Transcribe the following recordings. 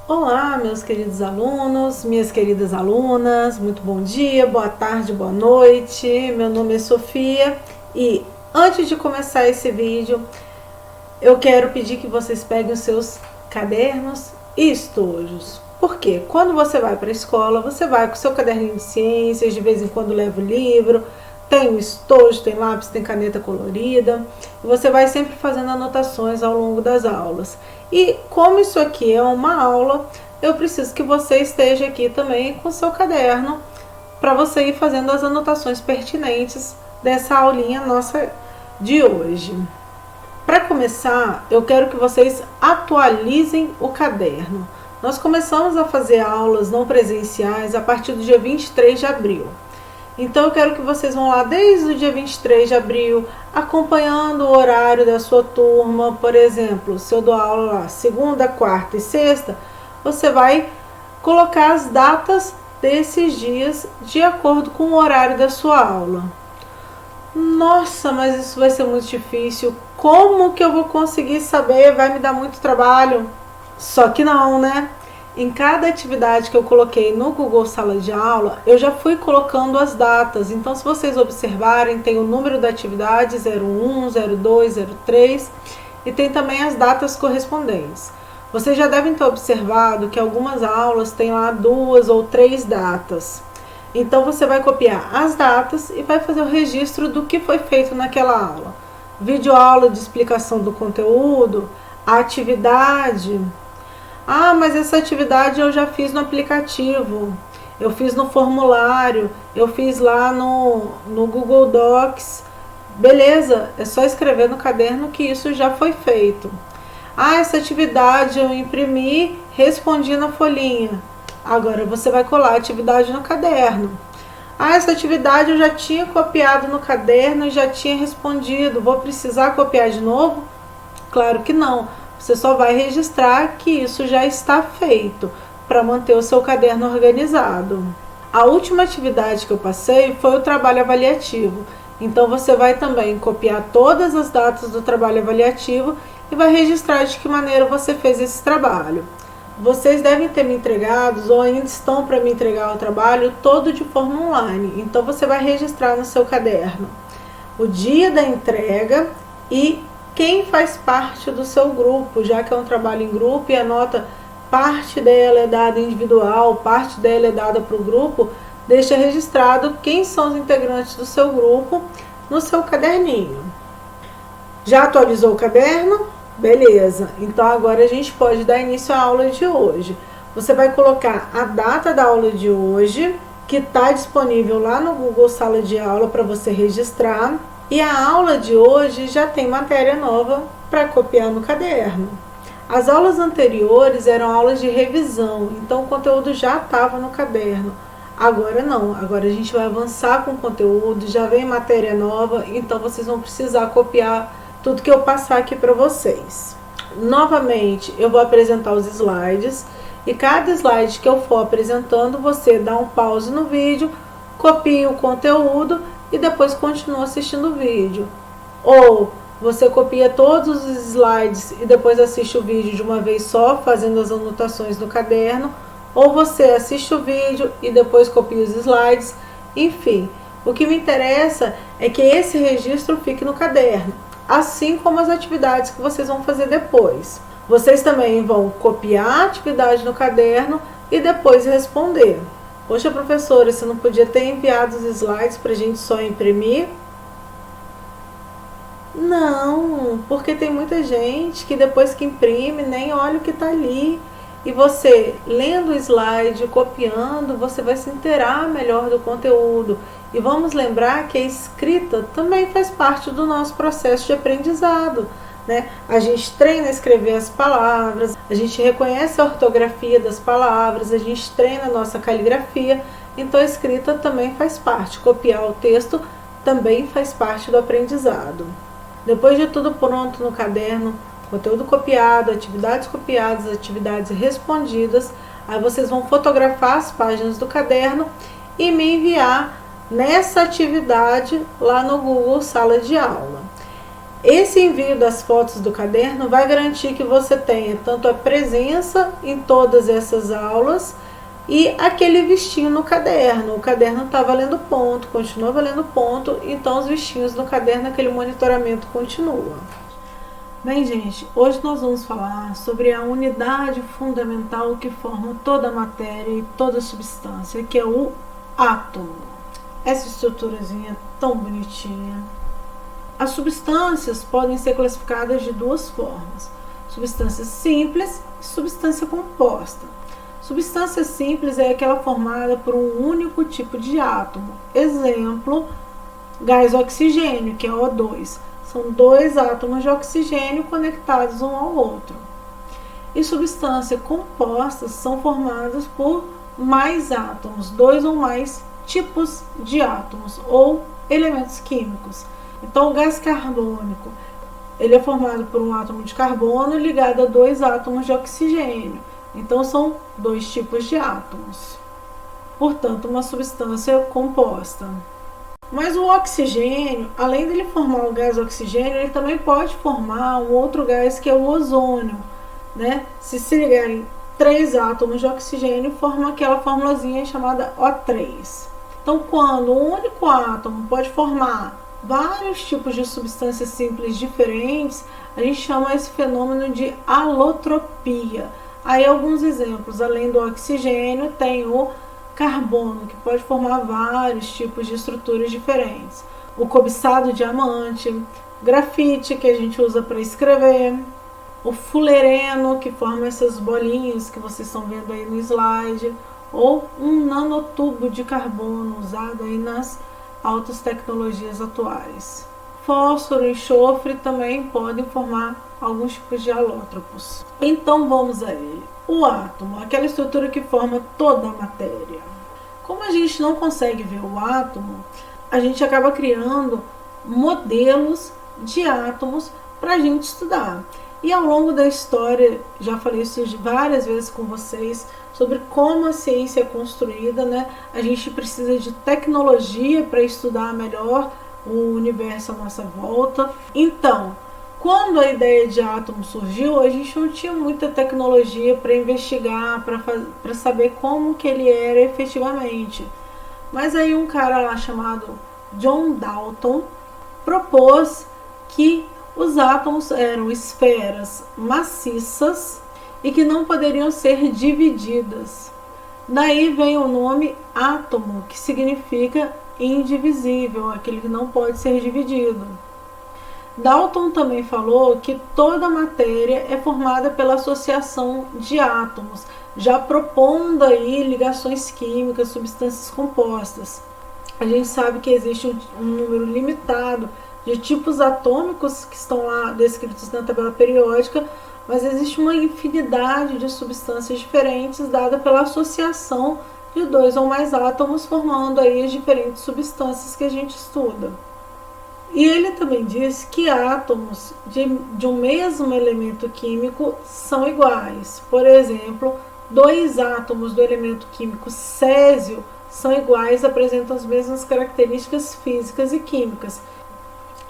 Olá, meus queridos alunos, minhas queridas alunas, muito bom dia, boa tarde, boa noite. Meu nome é Sofia e antes de começar esse vídeo, eu quero pedir que vocês peguem os seus cadernos e estojos. Porque quando você vai para a escola, você vai com o seu caderninho de ciências, de vez em quando leva o livro, tem o estojo, tem lápis, tem caneta colorida. E você vai sempre fazendo anotações ao longo das aulas. E como isso aqui é uma aula, eu preciso que você esteja aqui também com o seu caderno para você ir fazendo as anotações pertinentes dessa aulinha nossa de hoje. Para começar, eu quero que vocês atualizem o caderno. Nós começamos a fazer aulas não presenciais a partir do dia 23 de abril. Então eu quero que vocês vão lá desde o dia 23 de abril, acompanhando o horário da sua turma. Por exemplo, se eu dou aula lá segunda, quarta e sexta, você vai colocar as datas desses dias de acordo com o horário da sua aula. Nossa, mas isso vai ser muito difícil. Como que eu vou conseguir saber? Vai me dar muito trabalho. Só que não, né? Em cada atividade que eu coloquei no Google Sala de Aula, eu já fui colocando as datas. Então, se vocês observarem, tem o número da atividade 01, 02, 03 e tem também as datas correspondentes. Vocês já devem ter observado que algumas aulas têm lá 2 ou 3 datas. Então, você vai copiar as datas e vai fazer o registro do que foi feito naquela aula. Videoaula de explicação do conteúdo, a atividade. Ah, mas essa atividade eu já fiz no aplicativo, eu fiz no formulário, eu fiz lá no Google Docs. Beleza, é só escrever no caderno que isso já foi feito. Ah, essa atividade eu imprimi, respondi na folhinha. Agora você vai colar a atividade no caderno. Ah, essa atividade eu já tinha copiado no caderno e já tinha respondido. Vou precisar copiar de novo? Claro que não. Você só vai registrar que isso já está feito para manter o seu caderno organizado. A última atividade que eu passei foi o trabalho avaliativo. Então você vai também copiar todas as datas do trabalho avaliativo e vai registrar de que maneira você fez esse trabalho. Vocês devem ter me entregado ou ainda estão para me entregar o trabalho todo de forma online. Então você vai registrar no seu caderno o dia da entrega e quem faz parte do seu grupo, já que é um trabalho em grupo e a nota, parte dela é dada individual, parte dela é dada para o grupo, deixa registrado quem são os integrantes do seu grupo no seu caderninho. Já atualizou o caderno? Beleza, então agora a gente pode dar início à aula de hoje. Você vai colocar a data da aula de hoje, que está disponível lá no Google Sala de Aula para você registrar. E a aula de hoje já tem matéria nova para copiar no caderno. As aulas anteriores eram aulas de revisão, então o conteúdo já estava no caderno. Agora não, agora a gente vai avançar com o conteúdo, já vem matéria nova, então vocês vão precisar copiar tudo que eu passar aqui para vocês. Novamente, eu vou apresentar os slides e cada slide que eu for apresentando, você dá um pause no vídeo, copia o conteúdo e depois continua assistindo o vídeo. Ou você copia todos os slides e depois assiste o vídeo de uma vez só, fazendo as anotações no caderno. Ou você assiste o vídeo e depois copia os slides. Enfim, o que me interessa é que esse registro fique no caderno, assim como as atividades que vocês vão fazer depois. Vocês também vão copiar a atividade no caderno e depois responder. Poxa, professora, você não podia ter enviado os slides para a gente só imprimir? Não, porque tem muita gente que depois que imprime nem olha o que está ali. E você, lendo o slide, copiando, você vai se inteirar melhor do conteúdo. E vamos lembrar que a escrita também faz parte do nosso processo de aprendizado, né? A gente treina a escrever as palavras, a gente reconhece a ortografia das palavras, a gente treina a nossa caligrafia, então a escrita também faz parte. Copiar o texto também faz parte do aprendizado. Depois de tudo pronto no caderno, conteúdo copiado, atividades copiadas, atividades respondidas, aí vocês vão fotografar as páginas do caderno e me enviar nessa atividade lá no Google Sala de Aula. Esse envio das fotos do caderno vai garantir que você tenha tanto a presença em todas essas aulas e aquele vistinho no caderno. O caderno está valendo ponto, continua valendo ponto, então os vistinhos no caderno, aquele monitoramento continua. Bem, gente, hoje nós vamos falar sobre a unidade fundamental que forma toda a matéria e toda a substância, que é o átomo. Essa estruturazinha tão bonitinha. As substâncias podem ser classificadas de duas formas: substância simples e substância composta. Substância simples é aquela formada por um único tipo de átomo. Exemplo, gás oxigênio, que é O2. São dois átomos de oxigênio conectados um ao outro. E substâncias compostas são formadas por mais átomos, dois ou mais tipos de átomos ou elementos químicos. Então, o gás carbônico, ele é formado por um átomo de carbono ligado a dois átomos de oxigênio. Então, são dois tipos de átomos. Portanto, uma substância composta. Mas o oxigênio, além dele formar o gás oxigênio, ele também pode formar um outro gás que é o ozônio, né? Se ligarem três átomos de oxigênio, forma aquela formulazinha chamada O3. Então, quando um único átomo pode formar vários tipos de substâncias simples diferentes, a gente chama esse fenômeno de alotropia. Aí alguns exemplos, além do oxigênio, tem o carbono, que pode formar vários tipos de estruturas diferentes. O cobiçado diamante, grafite, que a gente usa para escrever, o fulereno, que forma essas bolinhas que vocês estão vendo aí no slide, ou um nanotubo de carbono usado aí nas altas tecnologias atuais. Fósforo e enxofre também podem formar alguns tipos de alótropos. Então vamos a ele. O átomo, aquela estrutura que forma toda a matéria. Como a gente não consegue ver o átomo, a gente acaba criando modelos de átomos para a gente estudar. E ao longo da história, já falei isso várias vezes com vocês, sobre como a ciência é construída, né? A gente precisa de tecnologia para estudar melhor o universo à nossa volta. Então, quando a ideia de átomo surgiu, a gente não tinha muita tecnologia para investigar, para saber como que ele era efetivamente. Mas aí um cara lá chamado John Dalton propôs que os átomos eram esferas maciças e que não poderiam ser divididas. Daí vem o nome átomo, que significa indivisível, aquele que não pode ser dividido. Dalton também falou que toda matéria é formada pela associação de átomos, já propondo aí ligações químicas, substâncias compostas. A gente sabe que existe um número limitado de tipos atômicos que estão lá descritos na tabela periódica, mas existe uma infinidade de substâncias diferentes dada pela associação de dois ou mais átomos, formando aí as diferentes substâncias que a gente estuda. E ele também diz que átomos de um mesmo elemento químico são iguais. Por exemplo, dois átomos do elemento químico césio são iguais, apresentam as mesmas características físicas e químicas.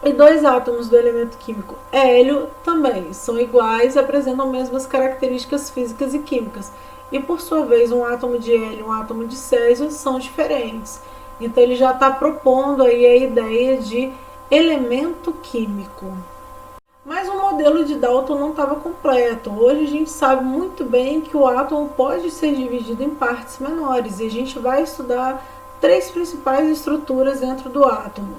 E dois átomos do elemento químico hélio também são iguais, apresentam as mesmas características físicas e químicas. E por sua vez, um átomo de hélio e um átomo de césio são diferentes. Então ele já está propondo aí a ideia de elemento químico. Mas o modelo de Dalton não estava completo. Hoje a gente sabe muito bem que o átomo pode ser dividido em partes menores, e a gente vai estudar três principais estruturas dentro do átomo.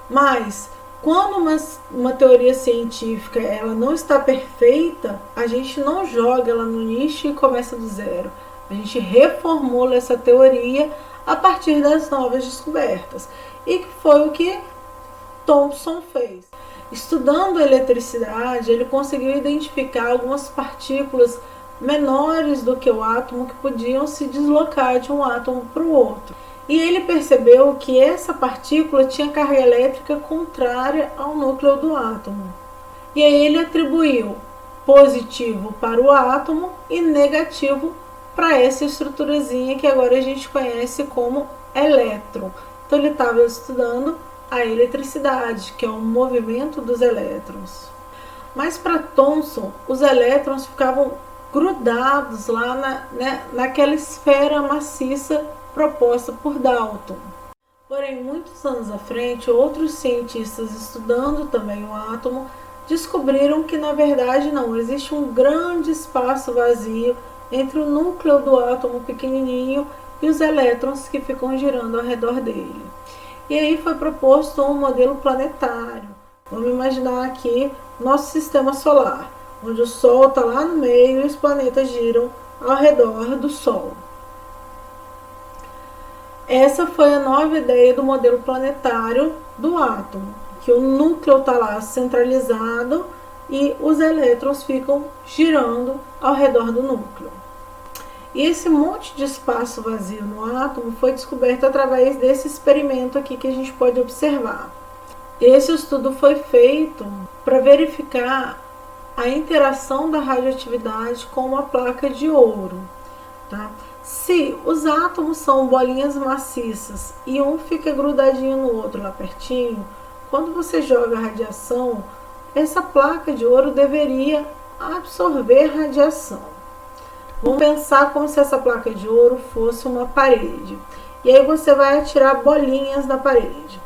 Mas quando uma teoria científica ela não está perfeita, a gente não joga ela no lixo e começa do zero. A gente reformula essa teoria a partir das novas descobertas. E que foi o que Thomson fez. Estudando a eletricidade, ele conseguiu identificar algumas partículas menores do que o átomo que podiam se deslocar de um átomo para o outro. E ele percebeu que essa partícula tinha carga elétrica contrária ao núcleo do átomo. E aí ele atribuiu positivo para o átomo e negativo para essa estruturazinha que agora a gente conhece como elétron. Então ele estava estudando a eletricidade, que é o movimento dos elétrons. Mas para Thomson, os elétrons ficavam grudados lá naquela esfera maciça proposta por Dalton. Porém, muitos anos à frente, outros cientistas estudando também o átomo descobriram que na verdade não, existe um grande espaço vazio entre o núcleo do átomo pequenininho e os elétrons que ficam girando ao redor dele. E aí foi proposto um modelo planetário. Vamos imaginar aqui nosso sistema solar, onde o Sol está lá no meio e os planetas giram ao redor do Sol. Essa foi a nova ideia do modelo planetário do átomo, que o núcleo está lá centralizado e os elétrons ficam girando ao redor do núcleo. E esse monte de espaço vazio no átomo foi descoberto através desse experimento aqui que a gente pode observar. Esse estudo foi feito para verificar a interação da radioatividade com uma placa de ouro. Tá? Se os átomos são bolinhas maciças e um fica grudadinho no outro lá pertinho, quando você joga a radiação, essa placa de ouro deveria absorver radiação. Vamos pensar como se essa placa de ouro fosse uma parede. E aí você vai atirar bolinhas na parede.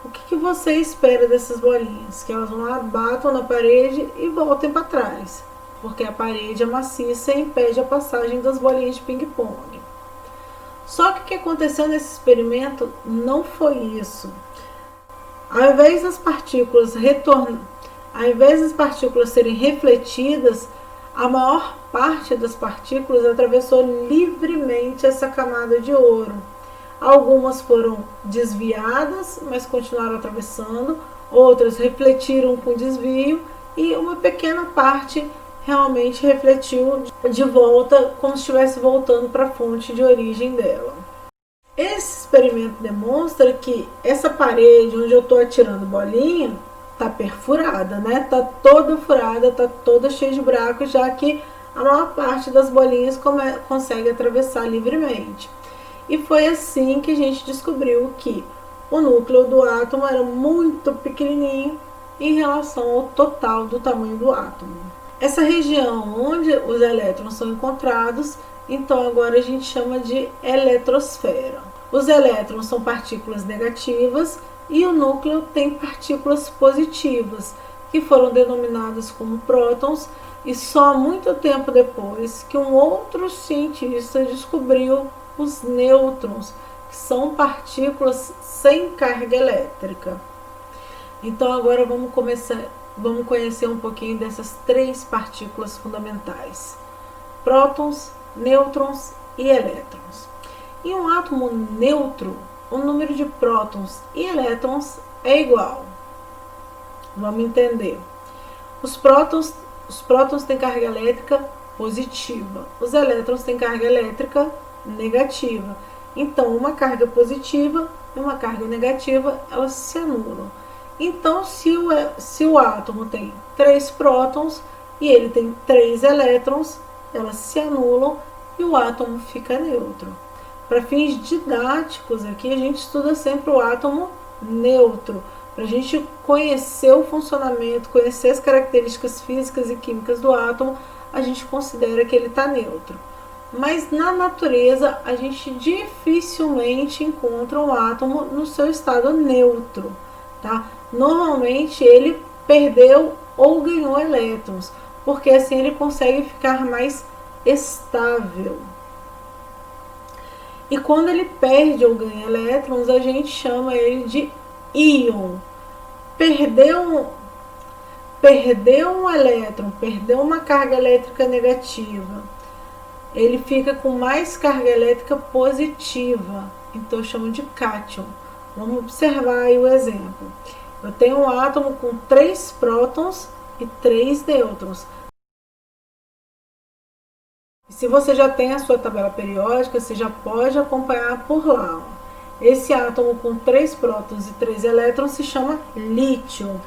O que você espera dessas bolinhas? Que elas vão lá, batam na parede e voltem para trás. Porque a parede é maciça e impede a passagem das bolinhas de ping-pong. Só que o que aconteceu nesse experimento não foi isso. Ao invés das partículas serem refletidas, a maior parte das partículas atravessou livremente essa camada de ouro. Algumas foram desviadas, mas continuaram atravessando, outras refletiram com desvio e uma pequena parte realmente refletiu de volta, como se estivesse voltando para a fonte de origem dela. Esse experimento demonstra que essa parede onde eu estou atirando bolinha está perfurada, né? Está toda furada, está toda cheia de buracos, já que a maior parte das bolinhas consegue atravessar livremente. E foi assim que a gente descobriu que o núcleo do átomo era muito pequenininho em relação ao total do tamanho do átomo. Essa região onde os elétrons são encontrados, então agora a gente chama de eletrosfera. Os elétrons são partículas negativas e o núcleo tem partículas positivas, que foram denominadas como prótons, e só muito tempo depois que um outro cientista descobriu os nêutrons, que são partículas sem carga elétrica. Então agora vamos conhecer um pouquinho dessas três partículas fundamentais: prótons, nêutrons e elétrons. Em um átomo neutro, o número de prótons e elétrons é igual. Vamos entender. Os prótons têm carga elétrica positiva, os elétrons têm carga elétrica negativa. Então, uma carga positiva e uma carga negativa, elas se anulam. Então, se o átomo tem 3 prótons e ele tem 3 elétrons, elas se anulam e o átomo fica neutro. Para fins didáticos aqui, a gente estuda sempre o átomo neutro, para a gente conhecer o funcionamento, conhecer as características físicas e químicas do átomo, a gente considera que ele está neutro. Mas na natureza, a gente dificilmente encontra um átomo no seu estado neutro, tá? Normalmente ele perdeu ou ganhou elétrons, porque assim ele consegue ficar mais estável. E quando ele perde ou ganha elétrons, a gente chama ele de íon. Perdeu um elétron, perdeu uma carga elétrica negativa, ele fica com mais carga elétrica positiva, então eu chamo de cátion. Vamos observar aí o exemplo. Eu tenho um átomo com 3 prótons e 3 nêutrons. Se você já tem a sua tabela periódica, você já pode acompanhar por lá. Esse átomo com 3 prótons e 3 elétrons se chama lítio.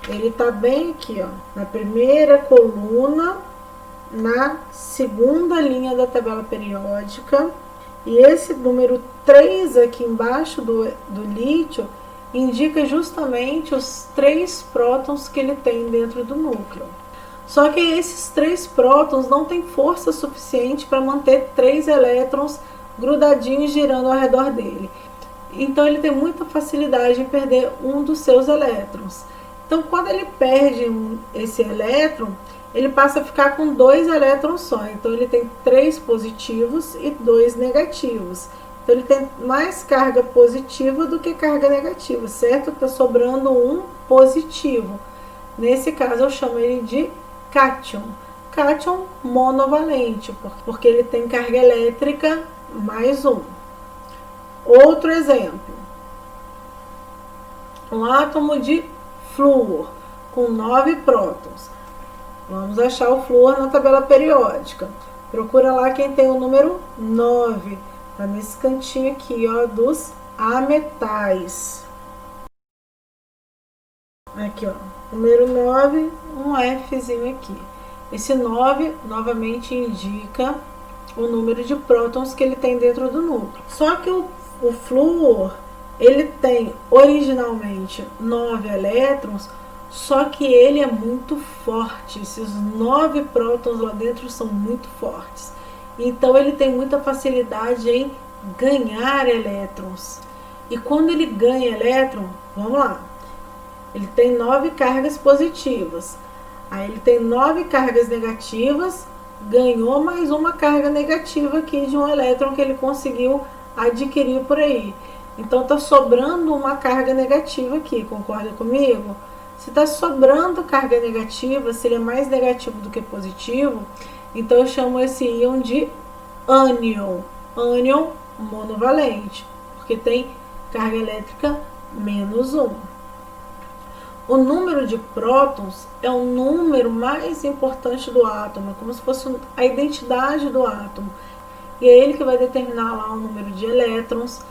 Ele está bem aqui, ó, na primeira coluna, na segunda linha da tabela periódica. E esse número 3 aqui embaixo do lítio indica justamente os 3 prótons que ele tem dentro do núcleo. Só que esses 3 prótons não têm força suficiente para manter 3 elétrons grudadinhos girando ao redor dele. Então ele tem muita facilidade em perder um dos seus elétrons. Então quando ele perde esse elétron, ele passa a ficar com 2 elétrons só. Então ele tem 3 positivos e 2 negativos. Então ele tem mais carga positiva do que carga negativa, certo? Está sobrando um positivo. Nesse caso eu chamo ele de cátion. Cátion monovalente, porque ele tem carga elétrica mais 1. Outro exemplo. Um átomo de flúor com 9 prótons. Vamos achar o flúor na tabela periódica. Procura lá quem tem o número 9. Tá nesse cantinho aqui, ó, dos ametais. Aqui, ó, número 9, um Fzinho aqui. Esse 9, novamente, indica o número de prótons que ele tem dentro do núcleo. Só que o flúor, ele tem originalmente 9 elétrons, só que ele é muito forte. Esses 9 prótons lá dentro são muito fortes. Então ele tem muita facilidade em ganhar elétrons. E quando ele ganha elétron, vamos lá, ele tem 9 cargas positivas. Aí ele tem 9 cargas negativas, ganhou mais uma carga negativa aqui de um elétron que ele conseguiu adquirir por aí. Então tá sobrando uma carga negativa aqui, concorda comigo? Se tá sobrando carga negativa, se ele é mais negativo do que positivo, então eu chamo esse íon de ânion. Ânion monovalente, porque tem carga elétrica menos 1. O número de prótons é o número mais importante do átomo, como se fosse a identidade do átomo. E é ele que vai determinar lá o número de elétrons.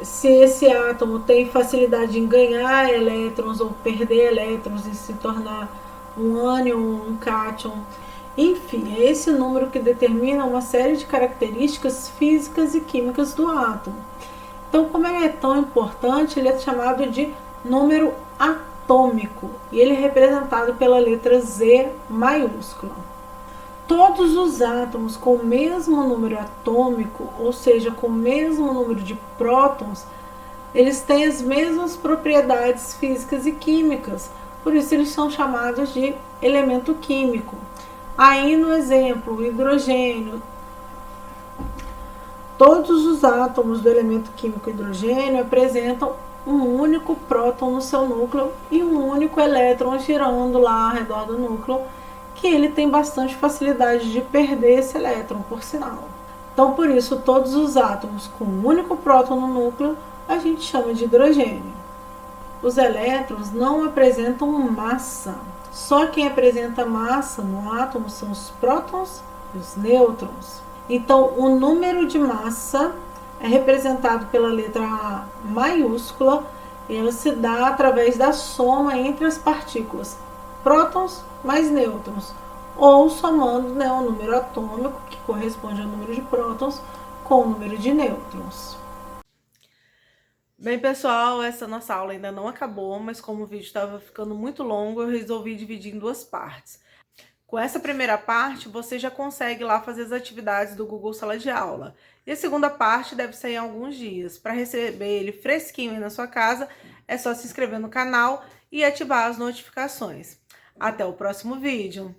Se esse átomo tem facilidade em ganhar elétrons ou perder elétrons e se tornar um ânion, um cátion. Enfim, é esse número que determina uma série de características físicas e químicas do átomo. Então, como ele é tão importante, ele é chamado de número atômico e ele é representado pela letra Z maiúscula. Todos os átomos com o mesmo número atômico, ou seja, com o mesmo número de prótons, eles têm as mesmas propriedades físicas e químicas, por isso eles são chamados de elemento químico. Aí no exemplo, o hidrogênio, todos os átomos do elemento químico hidrogênio apresentam um único próton no seu núcleo e um único elétron girando lá ao redor do núcleo, que ele tem bastante facilidade de perder esse elétron, por sinal. Então, por isso, todos os átomos com um único próton no núcleo, a gente chama de hidrogênio. Os elétrons não apresentam massa. Só quem apresenta massa no átomo são os prótons e os nêutrons. Então, o número de massa é representado pela letra A maiúscula e ela se dá através da soma entre as partículas prótons mais nêutrons, ou somando, né, o número atômico, que corresponde ao número de prótons, com o número de nêutrons. Bem, pessoal, essa nossa aula ainda não acabou, mas como o vídeo estava ficando muito longo, eu resolvi dividir em 2 partes. Com essa primeira parte, você já consegue lá fazer as atividades do Google Sala de Aula. E a segunda parte deve sair em alguns dias. Para receber ele fresquinho aí na sua casa, é só se inscrever no canal e ativar as notificações. Até o próximo vídeo!